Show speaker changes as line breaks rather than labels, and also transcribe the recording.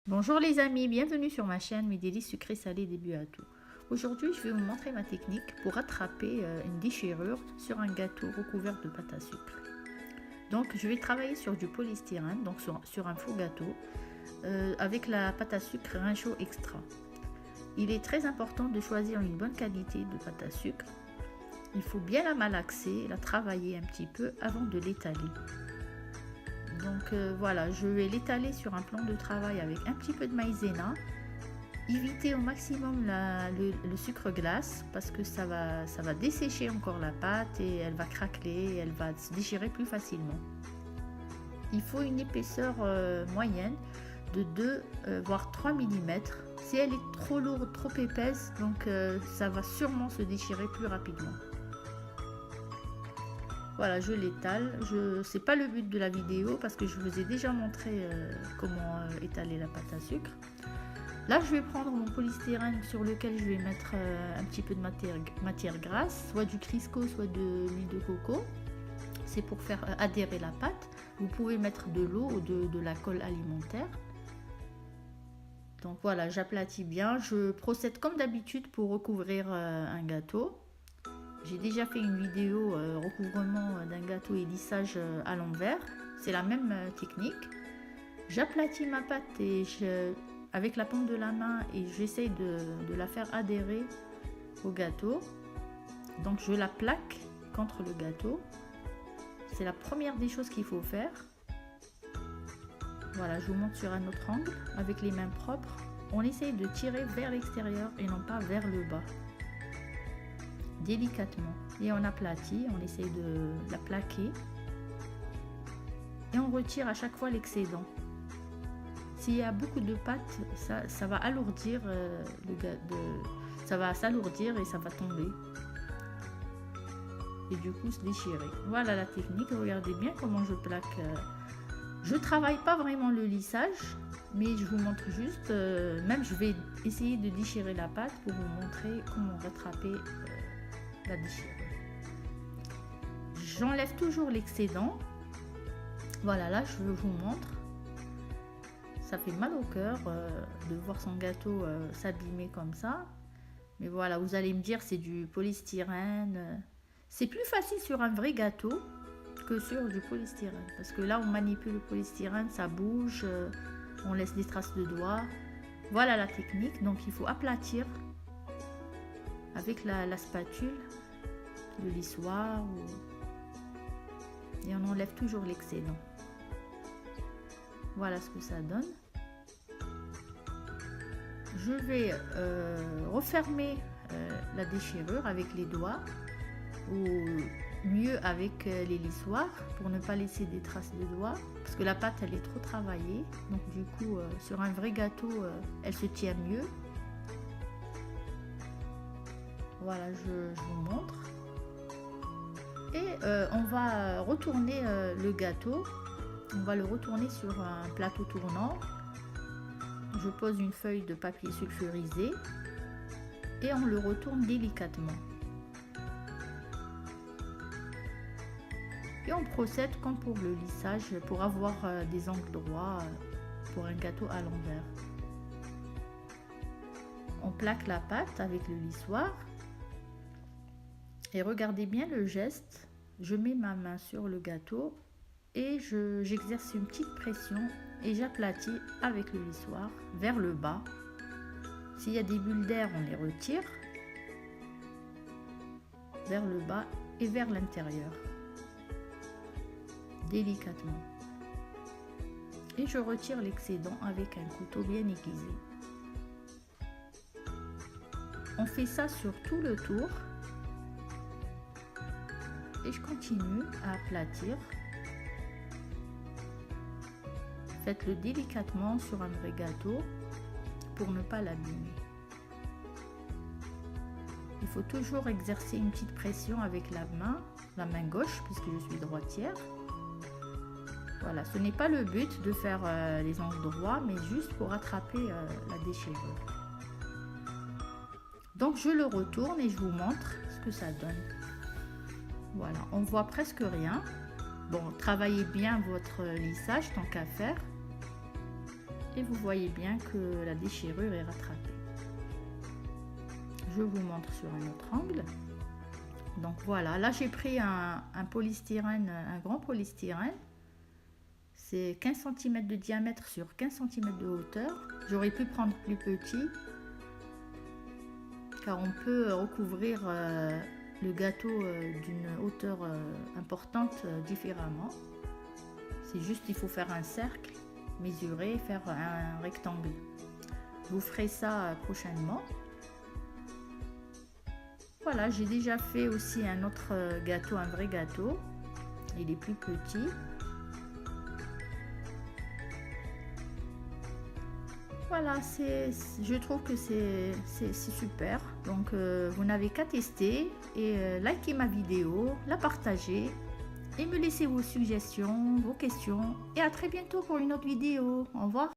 Bonjour les amis, bienvenue sur ma chaîne Mes délices sucrés salés début à tout. Aujourd'hui, je vais vous montrer ma technique pour rattraper une déchirure sur un gâteau recouvert de pâte à sucre. Donc, je vais travailler sur du polystyrène, donc sur un faux gâteau, avec la pâte à sucre Rinchaud Extra. Il est très important de choisir une bonne qualité de pâte à sucre. Il faut bien la malaxer, la travailler un petit peu avant de l'étaler. Donc voilà, je vais l'étaler sur un plan de travail avec un petit peu de maïzena. Évitez au maximum le sucre glace parce que ça va dessécher encore la pâte et elle va craqueler, elle va se déchirer plus facilement. Il faut une épaisseur moyenne de 2 voire 3 mm. Si elle est trop lourde, trop épaisse, donc ça va sûrement se déchirer plus rapidement. Voilà, je l'étale. C'est pas le but de la vidéo parce que je vous ai déjà montré comment étaler la pâte à sucre. Là, je vais prendre mon polystyrène sur lequel je vais mettre un petit peu de matière grasse, soit du Crisco, soit de l'huile de coco. C'est pour faire adhérer la pâte. Vous pouvez mettre de l'eau ou de la colle alimentaire. Donc voilà, j'aplatis bien. Je procède comme d'habitude pour recouvrir un gâteau. J'ai déjà fait une vidéo recouvrement d'un gâteau et lissage à l'envers. C'est la même technique. J'aplatis ma pâte avec la paume de la main et j'essaye de la faire adhérer au gâteau. Donc je la plaque contre le gâteau. C'est la première des choses qu'il faut faire. Voilà, je vous montre sur un autre angle avec les mains propres. On essaye de tirer vers l'extérieur et non pas vers le bas. Délicatement, et on aplatit, on essaye de la plaquer et on retire à chaque fois l'excédent. S'il y a beaucoup de pâte, ça va alourdir ça va s'alourdir et ça va tomber et du coup se déchirer. Voilà la technique. Regardez bien comment je plaque. Je travaille pas vraiment le lissage, mais je vous montre juste, même je vais essayer de déchirer la pâte pour vous montrer comment rattraper la déchirure. J'enlève toujours l'excédent. Voilà, là je vous montre. Ça fait mal au cœur de voir son gâteau s'abîmer comme ça. Mais voilà, vous allez me dire c'est du polystyrène. C'est plus facile sur un vrai gâteau que sur du polystyrène. Parce que là on manipule le polystyrène, ça bouge, on laisse des traces de doigts. Voilà la technique. Donc il faut aplatir avec la spatule, le lissoir, et on enlève toujours l'excédent. Voilà ce que ça donne. Je vais refermer la déchirure avec les doigts ou mieux avec les lissoirs pour ne pas laisser des traces de doigts parce que la pâte elle est trop travaillée, donc du coup sur un vrai gâteau elle se tient mieux. Voilà, je vous montre. Et on va retourner le gâteau. On va le retourner sur un plateau tournant. Je pose une feuille de papier sulfurisé et on le retourne délicatement. Et on procède comme pour le lissage pour avoir des angles droits pour un gâteau à l'envers. On plaque la pâte avec le lissoir. Et regardez bien le geste, je mets ma main sur le gâteau et j'exerce une petite pression et j'aplatis avec le lissoir vers le bas. S'il y a des bulles d'air, on les retire vers le bas et vers l'intérieur, délicatement. Et je retire l'excédent avec un couteau bien aiguisé. On fait ça sur tout le tour. Et je continue à aplatir. Faites-le délicatement sur un vrai gâteau pour ne pas l'abîmer. Il faut toujours exercer une petite pression avec la main gauche puisque je suis droitière. Voilà, ce n'est pas le but de faire les angles droits, mais juste pour attraper la déchirure. Donc je le retourne et je vous montre ce que ça donne. Voilà, on voit presque rien. Bon, travaillez bien votre lissage tant qu'à faire. et vous voyez bien que la déchirure est rattrapée. Je vous montre sur un autre angle. Donc voilà, là j'ai pris un polystyrène, un grand polystyrène. C'est 15 cm de diamètre sur 15 cm de hauteur. J'aurais pu prendre plus petit, car on peut recouvrir le gâteau d'une hauteur importante différemment. C'est juste il faut faire un cercle, mesurer, faire un rectangle. Je vous ferai ça prochainement. Voilà, j'ai déjà fait aussi un autre gâteau, un vrai gâteau. Il est plus petit. Voilà, je trouve que c'est super. Donc, vous n'avez qu'à tester et liker ma vidéo, la partager et me laisser vos suggestions, vos questions. Et à très bientôt pour une autre vidéo. Au revoir.